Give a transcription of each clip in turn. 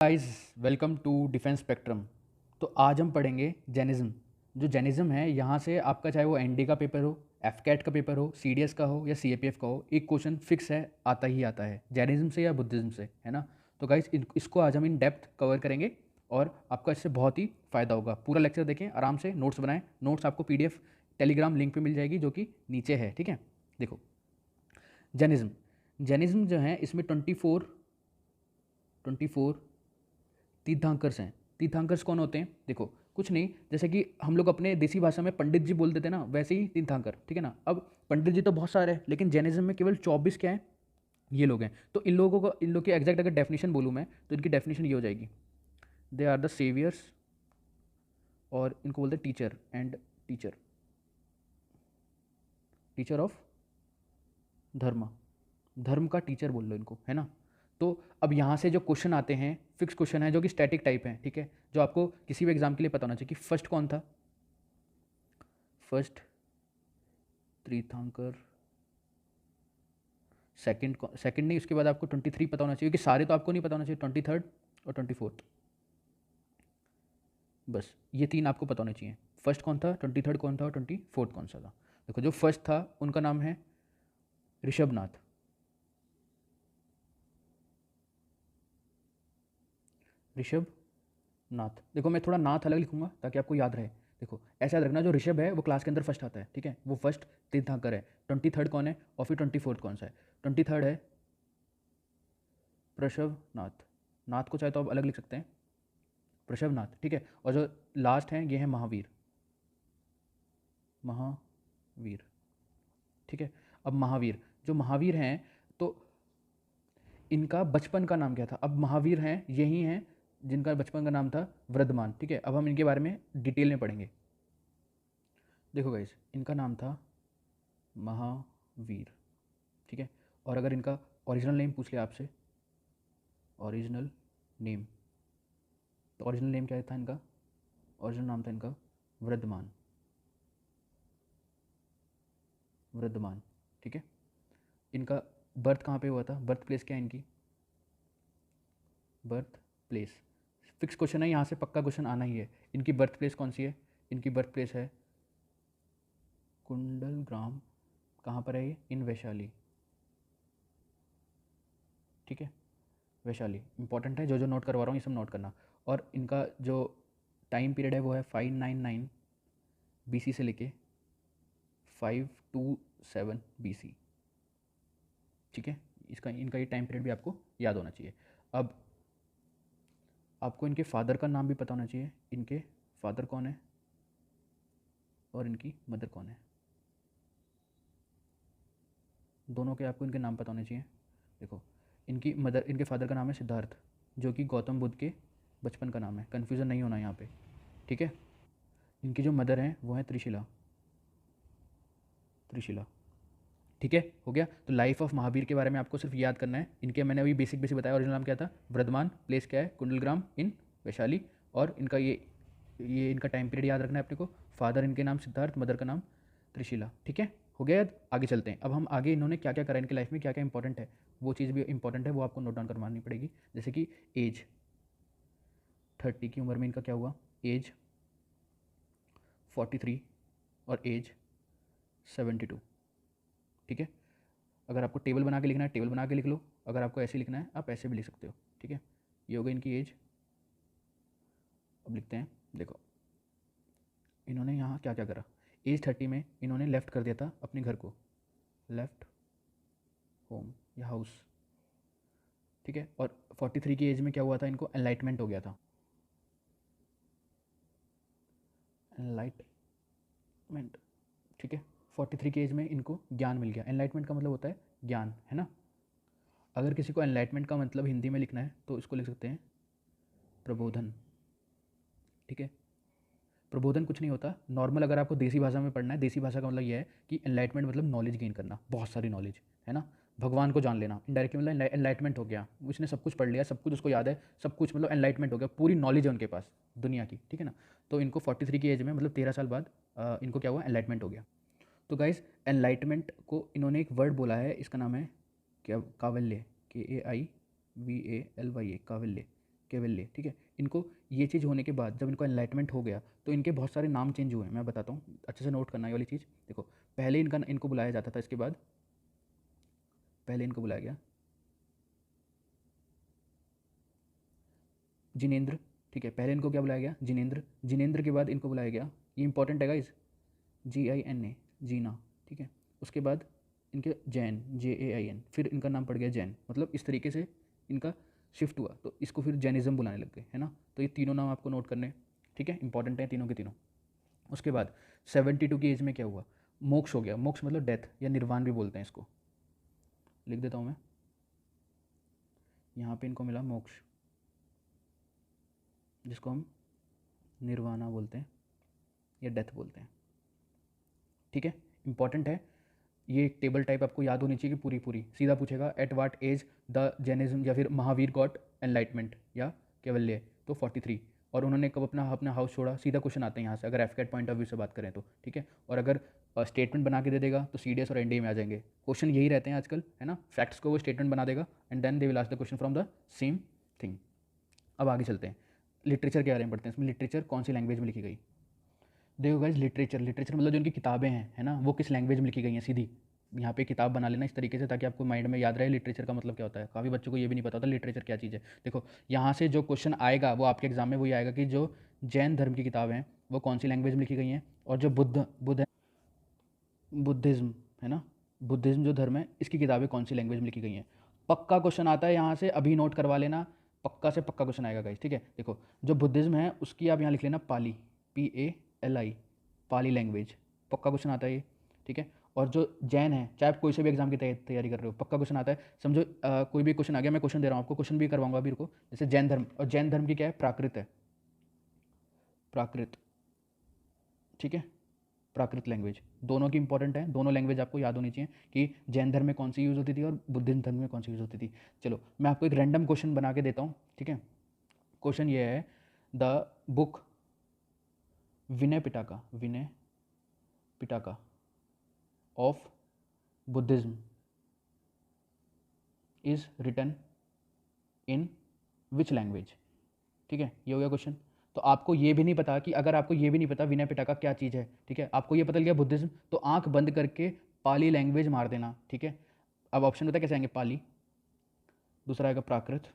Guys, welcome to defence spectrum. तो आज हम पढ़ेंगे जैनिज़्म। जो जैनिज़्म है, यहाँ से आपका चाहे वो एनडी का पेपर हो, एफकैट का पेपर हो, सीडीएस का हो या सीएपीएफ का हो, एक क्वेश्चन फिक्स है, आता ही आता है, जैनिज़्म से या बुद्धिज़्म से, है ना। तो गाइस, इसको आज हम इन डेप्थ कवर करेंगे और आपका इससे बहुत ही फ़ायदा होगा। पूरा लेक्चर देखें, आराम से नोट्स बनाएं। नोट्स आपको पीडीएफ टेलीग्राम लिंक पे मिल जाएगी, जो कि नीचे है, ठीक है। देखो, जैनिज़्म जैनिज़्म जो है, इसमें 24 तीर्थंकर्स हैं। तीर्थंकर्स कौन होते हैं? देखो, कुछ नहीं, जैसे कि हम लोग अपने देसी भाषा में पंडित जी बोल देते हैं ना, वैसे ही तीर्थंकर, ठीक है ना। अब पंडित जी तो बहुत सारे हैं, लेकिन जैनिज्म में केवल 24 क्या है, ये लोग हैं। तो इन लोग की एग्जैक्ट अगर डेफिनेशन बोलूँ मैं, तो इनकी डेफिनेशन ये हो जाएगी: दे आर द सेवियर्स, और इनको बोलते हैं teacher and teacher teacher of धर्म। धर्म का टीचर बोल लो इनको, है ना। तो अब यहाँ से जो क्वेश्चन आते हैं, फिक्स क्वेश्चन है, जो कि स्टैटिक टाइप है, ठीक है, जो आपको किसी भी एग्जाम के लिए पता होना चाहिए कि फर्स्ट कौन था। फर्स्ट तीर्थंकर, सेकंड नहीं, उसके बाद आपको 23 पता होना चाहिए, कि सारे तो आपको नहीं पता होना चाहिए, 23rd और 24th, बस ये तीन आपको पता होने चाहिए। फर्स्ट कौन था, 23rd कौन था और 24th कौन सा था। देखो, जो फर्स्ट था उनका नाम है ऋषभनाथ। ऋषभ नाथ। देखो, मैं थोड़ा नाथ अलग लिखूंगा ताकि आपको याद रहे। देखो, ऐसा याद रखना, जो ऋषभ है वो क्लास के अंदर फर्स्ट आता है, ठीक है, वो फर्स्ट तीर्थंकर है। 23rd कौन है और फिर 24th कौन सा है? 23rd है प्रशव नाथ। नाथ को चाहे तो आप अलग लिख सकते हैं, प्रशव नाथ, ठीक है। और जो लास्ट हैं, ये है महावीर। महावीर, ठीक है। अब महावीर, जो महावीर हैं, तो इनका बचपन का नाम क्या था? अब महावीर हैं, यही हैं जिनका बचपन का नाम था वृद्धमान, ठीक है। अब हम इनके बारे में डिटेल में पढ़ेंगे। देखो गाइस, इनका नाम था महावीर, ठीक है। और अगर इनका ओरिजिनल नेम पूछ लिया आपसे, ओरिजिनल नेम, तो ओरिजिनल नेम क्या था इनका? ओरिजिनल नाम था इनका वृद्धमान। वृद्धमान, ठीक है। इनका बर्थ कहाँ पे हुआ था? बर्थ प्लेस क्या है इनकी? बर्थ प्लेस फिक्स क्वेश्चन है, यहाँ से पक्का क्वेश्चन आना ही है। इनकी बर्थ प्लेस कौन सी है? इनकी बर्थ प्लेस है कुंडल ग्राम। कहाँ पर है ये? इन वैशाली, ठीक है। वैशाली इंपॉर्टेंट है, जो जो नोट करवा रहा हूँ ये सब नोट करना। और इनका जो टाइम पीरियड है वो है 599 BC से लेके 527 BC, ठीक है। इसका इनका ये टाइम पीरियड भी आपको याद होना चाहिए। अब आपको इनके फादर का नाम भी पता होना चाहिए, इनके फादर कौन है और इनकी मदर कौन है। दोनों के आपको इनके नाम पता होने चाहिए। देखो, इनके फादर का नाम है सिद्धार्थ, जो कि गौतम बुद्ध के बचपन का नाम है, कन्फ्यूज़न नहीं होना यहाँ पे, ठीक है। इनकी जो मदर हैं वो है त्रिशिला। त्रिशिला, ठीक है, हो गया। तो लाइफ ऑफ महावीर के बारे में आपको सिर्फ याद करना है। इनके मैंने अभी बेसिक बेसिक बताया। ओरिजिनल नाम क्या था? वृद्धमान। प्लेस क्या है? कुंडलग्राम इन वैशाली। और इनका ये इनका टाइम पीरियड याद रखना है अपने को। फादर इनके नाम सिद्धार्थ, मदर का नाम त्रिशिला, ठीक है, हो गया। आगे चलते हैं। अब हम आगे इन्होंने क्या क्या करा इनकी लाइफ में, क्या क्या इंपॉर्टेंट है, वो चीज़ भी इंपॉर्टेंट है, वो आपको नोट डाउन करवानी पड़ेगी। जैसे कि एज 30 की उम्र में इनका क्या हुआ? एज 43 और एज 72, ठीक है। अगर आपको टेबल बना के लिखना है, टेबल बना के लिख लो। अगर आपको ऐसे लिखना है, आप ऐसे भी लिख सकते हो, ठीक है। ये हो गई इनकी एज। अब लिखते हैं। देखो, इन्होंने यहाँ क्या क्या करा। एज 30 में इन्होंने लेफ्ट कर दिया था अपने घर को, लेफ्ट होम या हाउस, ठीक है। और 43 की एज में क्या हुआ था? इनको एनलाइटमेंट हो गया था। एनलाइटमेंट, ठीक है। 43 की एज में इनको ज्ञान मिल गया। एनलाइटमेंट का मतलब होता है ज्ञान, है ना। अगर किसी को एनलाइटमेंट का मतलब हिंदी में लिखना है तो इसको लिख सकते हैं प्रबोधन, ठीक है। प्रबोधन कुछ नहीं होता, नॉर्मल अगर आपको देसी भाषा में पढ़ना है, देसी भाषा का मतलब ये है कि एनलाइटमेंट मतलब नॉलेज गेन करना, बहुत सारी नॉलेज, है ना। भगवान को जान लेना, इनडायरेक्टली मतलब एनलाइटमेंट हो गया। उसने सब कुछ पढ़ लिया, सब कुछ उसको याद है, सब कुछ मतलब एनलाइटमेंट हो गया, पूरी नॉलेज है उनके पास दुनिया की, ठीक है ना। तो इनको 43 की एज में, मतलब 13 साल बाद इनको क्या हुआ? एनलाइटमेंट हो गया। तो गाइस, एनलाइटमेंट को इन्होंने एक वर्ड बोला है, इसका नाम है क्या? कावल्य, KAIVALY, कावल्य। कैवल्य, ठीक है। इनको ये चीज़ होने के बाद जब इनको एनलाइटमेंट हो गया तो इनके बहुत सारे नाम चेंज हुए हैं, मैं बताता हूँ, अच्छे से नोट करना ये वाली चीज़। देखो पहले इनको बुलाया जाता था, इसके बाद पहले इनको बुलाया गया जिनेंद्र, ठीक है। पहले इनको क्या बुलाया गया? जिनेंद्र। जिनेंद्र के बाद इनको बुलाया गया, ये इंपॉर्टेंट है गाइस, GINA, जीना, ठीक है। उसके बाद इनके जैन, JAIN, फिर इनका नाम पड़ गया जैन। मतलब इस तरीके से इनका शिफ्ट हुआ, तो इसको फिर जैनिज़्म बुलाने लग गए, है ना। तो ये तीनों नाम आपको नोट करने, ठीक है, इंपॉर्टेंट है तीनों के तीनों। उसके बाद 72 की एज में क्या हुआ? मोक्ष हो गया। मोक्ष मतलब डेथ या निर्वाण भी बोलते हैं इसको, लिख देता हूँ मैं, यहाँ पे इनको मिला मोक्ष, जिसको हम निर्वाणा बोलते हैं या डेथ बोलते हैं, ठीक है। इंपॉर्टेंट है ये, एक टेबल टाइप आपको याद होनी चाहिए कि पूरी पूरी। सीधा पूछेगा at what age the Jainism या फिर महावीर गॉट एनलाइटमेंट या कैवल्य, तो 43। और उन्होंने कब अपना अपना हाउस छोड़ा? सीधा क्वेश्चन आते हैं यहाँ से, अगर एफकेट पॉइंट ऑफ व्यू से बात करें तो, ठीक है। और अगर स्टेटमेंट बना के दे देगा तो CDS और NDA में आ जाएंगे। क्वेश्चन यही रहते हैं आजकल, है ना। फैक्ट्स को वो स्टेटमेंट बना देगा and then they will ask the question from the same thing. अब आगे चलते हैं, लिटरेचर के बारे में पढ़ते हैं। इसमें लिटरेचर कौन सी लैंग्वेज में लिखी गई? देखो गाइज, लिटरेचर मतलब जो उनकी किताबें हैं, है ना, वो किस लैंग्वेज में लिखी गई हैं, सीधी यहाँ पे किताब बना लेना इस तरीके से, ताकि आपको माइंड में याद रहे लिटरेचर का मतलब क्या होता है। काफ़ी बच्चों को ये भी नहीं पता होता लिटरेचर क्या चीज़ है। देखो यहाँ से जो क्वेश्चन आएगा वो आपके एग्जाम में वही आएगा कि जो जैन धर्म की किताबें हैं वो कौन सी लैंग्वेज में लिखी गई हैं, और जो बुद्धिज़्म है ना, बुद्धिज़्म जो धर्म है इसकी किताबें कौन सी लैंग्वेज में लिखी गई हैं। पक्का क्वेश्चन आता है यहाँ से, अभी नोट करवा लेना, पक्का से पक्का क्वेश्चन आएगा गाइस, ठीक है। देखो जो बुद्धिज़्म है उसकी आप यहाँ लिख लेना पाली, PALI, पाली लैंग्वेज, पक्का क्वेश्चन आता है ये, ठीक है। और जो जैन है, चाहे आप कोई से भी एग्जाम की तैयारी कर रहे हो, पक्का क्वेश्चन आता है। समझो कोई भी क्वेश्चन आ गया, मैं क्वेश्चन दे रहा हूँ आपको, क्वेश्चन भी करवाऊंगा अभी को, जैसे जैन धर्म, और जैन धर्म की क्या है? प्राकृत है, प्राकृत, ठीक है, प्राकृत लैंग्वेज। दोनों की इंपॉर्टेंट है, दोनों लैंग्वेज आपको याद होनी चाहिए कि जैन धर्म में कौन सी यूज़ होती थी और बुद्धिज्म धर्म में कौन सी यूज़ होती थी। चलो मैं आपको एक रैंडम क्वेश्चन बना के देता हूँ, ठीक है। क्वेश्चन ये है, the book Vinaya Pitaka of Buddhism is written in which language, ठीक है। ये हो गया क्वेश्चन। तो आपको ये भी नहीं पता कि, अगर आपको ये भी नहीं पता विनय पिटका क्या चीज़ है, ठीक है, आपको ये पता लग गया बुद्धिज्म, तो आंख बंद करके पाली लैंग्वेज मार देना, ठीक है। अब ऑप्शन होता है कैसे आएंगे? पाली, दूसरा आएगा प्राकृत,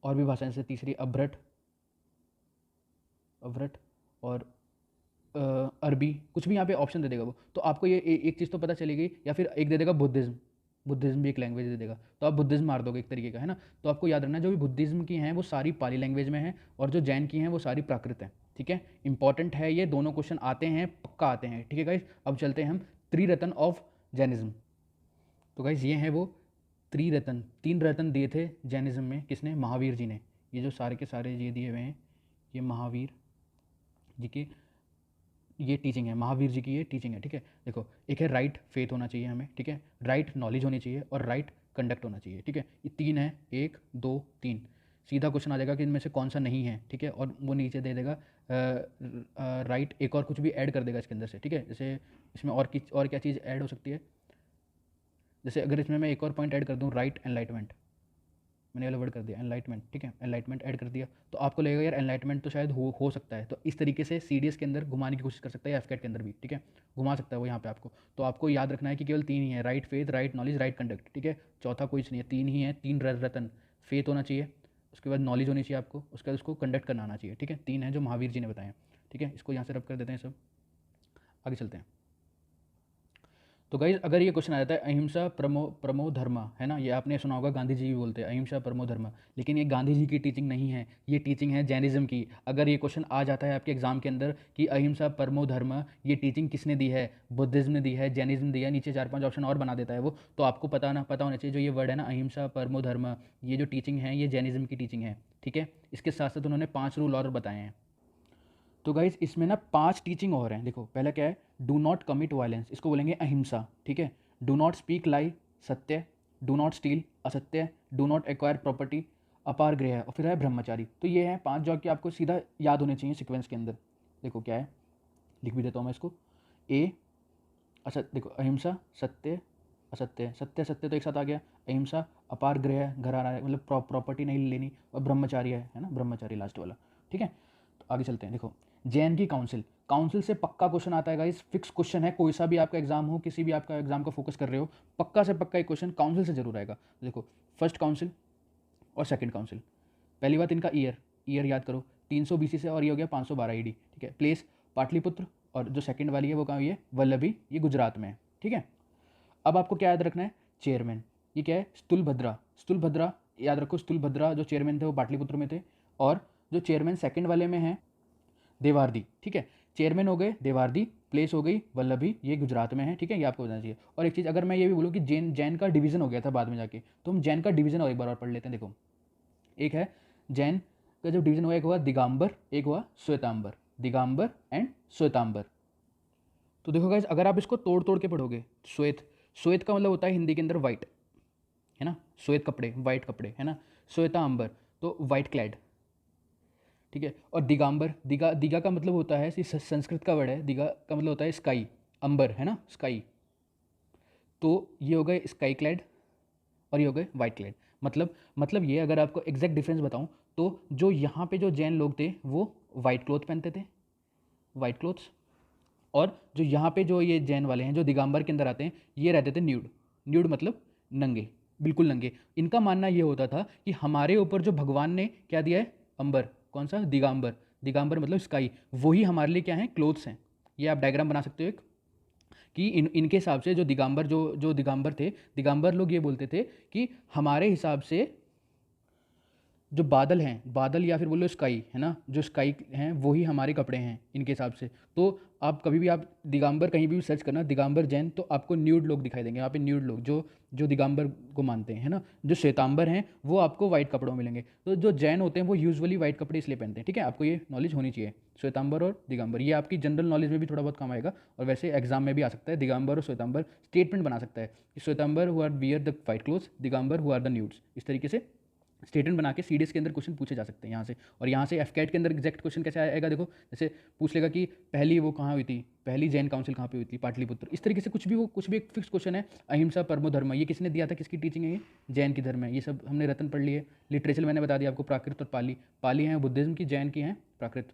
और भी भाषाएं से, तीसरी अभ्रट और अरबी, कुछ भी यहाँ पे ऑप्शन दे देगा वो, तो आपको ये एक चीज़ तो पता चलेगी, या फिर एक दे देगा बुद्धिज्म भी एक लैंग्वेज दे देगा, तो आप बुद्धिज्म मार दोगे एक तरीके का, है ना। तो आपको याद रखना जो भी बुद्धिज्म की हैं वो सारी पाली लैंग्वेज में है, और जो जैन की हैं वो सारी प्राकृत हैं, ठीक है। इंपॉर्टेंट है ये, दोनों क्वेश्चन आते हैं, पक्का आते हैं, ठीक है गाइज। अब चलते हैं हम त्रिरत्न ऑफ जैनिज्म। तो गाइज ये हैं वो त्रिरत्न, 3 रत्न दिए थे जैनिज्म में, किसने? महावीर जी ने। ये जो सारे के सारे ये दिए हुए हैं, ये महावीर जी की ये टीचिंग है, महावीर जी की ये टीचिंग है, ठीक है। देखो एक है राइट फेथ होना चाहिए हमें, ठीक है, राइट नॉलेज होनी चाहिए, और राइट कंडक्ट होना चाहिए, ठीक है। ये 3 है, 1 2 3। सीधा क्वेश्चन आ जाएगा कि इनमें से कौन सा नहीं है, ठीक है, और वो नीचे दे देगा राइट, एक और कुछ भी ऐड कर देगा इसके अंदर से, ठीक है। जैसे इसमें और क्या चीज़ ऐड हो सकती है, जैसे अगर इसमें मैं एक और पॉइंट ऐड कर दूँ, राइट एनलाइटमेंट, मैंने वाला वर्ड कर दिया एनलाइटमेंट, ठीक है, एनलाइटमेंट ऐड कर दिया, तो आपको लगेगा यार एनलाइटमेंट तो शायद हो सकता है, तो इस तरीके से CDS के अंदर घुमाने की कोशिश कर सकता है, या एफकेट के अंदर भी, ठीक है, घुमा सकता है वो यहाँ पे आपको। तो आपको याद रखना है कि केवल 3 ही है, right faith, right knowledge, right conduct, ठीक है, चौथा कुछ नहीं है, 3 ही है, 3 रतन। फेथ होना चाहिए, उसके बाद नॉलेज होनी चाहिए आपको, उसके बाद उसको कंडक्ट करना आना चाहिए, ठीक है। 3 है जो महावीर जी ने बताए, ठीक है। इसको यहाँ से रब कर देते हैं सब, आगे चलते हैं। तो गाइज अगर ये क्वेश्चन आ जाता है अहिंसा परमो धर्म, है ना, ये आपने सुना होगा, गांधी जी भी बोलते हैं अहिंसा परमो धर्म, लेकिन ये गांधी जी की टीचिंग नहीं है, ये टीचिंग है जैनिज्म की। अगर ये क्वेश्चन आ जाता है आपके एग्जाम के अंदर कि अहिंसा परमो धर्म ये टीचिंग किसने दी है? बुद्धिज्म ने दी है, जैनिज्म दी है, नीचे 4-5 ऑप्शन और बना देता है वो, तो आपको पता होना चाहिए जो ये वर्ड है ना अहिंसा परमो धर्म, ये जो टीचिंग है ये जैनिज्म की टीचिंग है, ठीक है। इसके साथ साथ उन्होंने 5 रूल और बताए हैं। तो गाइज इसमें ना 5 टीचिंग और हैं। देखो पहला क्या है, डू नॉट कमिट वायलेंस, इसको बोलेंगे अहिंसा, ठीक है। डू नॉट स्पीक लाई, सत्य। डू नॉट स्टील, असत्य। डू नॉट एक्वायर प्रॉपर्टी, अपार गृह, और फिर है ब्रह्मचारी। तो ये हैं 5 जो कि आपको सीधा याद होने चाहिए सीक्वेंस के अंदर। देखो क्या है, लिख भी देता हूँ मैं इसको। अच्छा देखो, अहिंसा, सत्य, असत्य है। सत्य सत्य तो एक साथ आ गया। अहिंसा, अपार गृह, घर आ रहा है, मतलब प्रॉपर्टी नहीं लेनी। और ब्रह्मचार्य है ना, ब्रह्मचारी लास्ट वाला। ठीक है, तो आगे चलते हैं। देखो जैन की काउंसिल, काउंसिल से पक्का क्वेश्चन आता है गाइस, फिक्स क्वेश्चन है, कोई सा भी आपका एग्जाम हो, किसी भी आपका एग्जाम का फोकस कर रहे हो, पक्का से पक्का एक क्वेश्चन काउंसिल से जरूर आएगा। देखो फर्स्ट काउंसिल और सेकंड काउंसिल, पहली बात इनका ईयर याद करो, 300 BC से और ये हो गया 512 AD। ठीक है, प्लेस पाटलिपुत्र, और जो सेकंड वाली है वो कहाँ हुई है, वल्लभी, ये गुजरात में है। ठीक है, अब आपको क्या याद रखना है, चेयरमैन, ये क्या है, स्थूलभद्रा। स्थूलभद्रा याद रखो, स्थूलभद्रा जो चेयरमैन थे वो पाटलिपुत्र में थे, और जो चेयरमैन सेकंड वाले में है देवारदी। ठीक है, चेयरमैन हो गए देवारदी, प्लेस हो गई वल्लभी, ये गुजरात में है। ठीक है, ये आपको बताना चाहिए। और एक चीज़ अगर मैं ये भी बोलूँ कि जैन का डिवीजन हो गया था बाद में जाके, तो हम जैन का डिवीजन और एक बार और पढ़ लेते हैं। देखो एक है जैन का जो डिवीजन हुआ, एक हुआ दिगंबर, एक हुआ श्वेतांबर। दिगंबर एंड श्वेतांबर। तो देखो गाइस, अगर आप इसको तोड़ तोड़ के पढ़ोगे, श्वेत, श्वेत का मतलब होता है हिंदी के अंदर वाइट, है ना, श्वेत कपड़े, वाइट कपड़े, है ना। श्वेतांबर तो वाइट क्लैड। ठीक है, और दिगंबर, दिगा का मतलब होता है, संस्कृत का वर्ड है, दिगा का मतलब होता है स्काई, अंबर, है ना, स्काई। तो ये हो गए स्काई क्लैड और ये हो गए वाइट क्लैड। मतलब ये, अगर आपको एग्जैक्ट डिफरेंस बताऊं, तो जो यहाँ पे जो जैन लोग थे वो वाइट क्लोथ पहनते थे, वाइट क्लोथ्स, और जो यहाँ पे जो ये जैन वाले हैं जो दिगंबर के अंदर आते हैं, ये रहते थे न्यूड। न्यूड मतलब नंगे, बिल्कुल नंगे। इनका मानना ये होता था कि हमारे ऊपर जो भगवान ने क्या दिया है, अंबर, कौन सा, दिगंबर, दिगंबर मतलब स्काई, वही हमारे लिए क्या है, क्लोथ्स हैं। ये आप डायग्राम बना सकते हो एक, कि इनके हिसाब से जो दिगंबर, जो दिगंबर थे, दिगंबर लोग ये बोलते थे कि हमारे हिसाब से जो बादल हैं, बादल या फिर बोलो स्काई, है ना, जो स्काई हैं वही हमारे कपड़े हैं इनके हिसाब से। तो आप कभी भी आप दिगंबर कहीं भी सर्च करना, दिगंबर जैन, तो आपको न्यूड लोग दिखाई देंगे यहाँ पे, न्यूड लोग जो जो दिगंबर को मानते हैं, है ना। जो श्वेतांबर हैं वो आपको वाइट कपड़ों में मिलेंगे। तो जो जैन होते हैं वो यूजुअली वाइट कपड़े इसलिए पहनते हैं। ठीक है, आपको ये नॉलेज होनी चाहिए, श्वेतांबर और दिगंबर, ये आपकी जनरल नॉलेज में भी थोड़ा बहुत काम आएगा, और वैसे एग्जाम में भी आ सकता है। दिगंबर और श्वेतांबर स्टेटमेंट बना सकता है कि Shwetambar who are wear the white clothes, Digambar who are the nudes, इस तरीके से स्टेटमेंट बना के सीडीएस के अंदर क्वेश्चन पूछे जा सकते हैं यहाँ से। और यहाँ से एफकेट के अंदर एग्जैक्ट क्वेश्चन कैसे आएगा, देखो जैसे पूछ लेगा कि पहली वो कहाँ हुई थी, पहली जैन काउंसिल कहाँ पे हुई थी, पाटलिपुत्र। इस तरीके से कुछ भी एक फिक्स क्वेश्चन है। अहिंसा परमो धर्म, ये किसने दिया था, किसकी टीचिंग है, ये जैन की धर्म है। ये सब हमने रतन पढ़ लिए। लिटरेचर मैंने बता दिया आपको, प्राकृत और पाली, पाली हैं बुद्धिज्म की, जैन की हैं प्राकृत,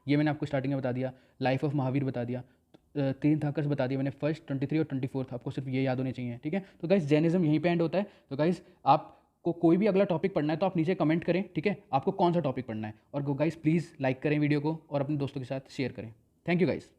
ये मैंने आपको स्टार्टिंग में बता दिया। लाइफ ऑफ महावीर बता दिया, 3 थाकर्स बता दिया मैंने, फर्स्ट 23 और 24, आपको सिर्फ ये याद होने चाहिए। ठीक है, तो गाइस जैनिज्म यहीं पे एंड होता है। तो गाइस आपको कोई भी अगला टॉपिक पढ़ना है तो आप नीचे कमेंट करें, ठीक है, आपको कौन सा टॉपिक पढ़ना है। और गाइस प्लीज़ लाइक करें वीडियो को और अपने दोस्तों के साथ शेयर करें। Thank you guys.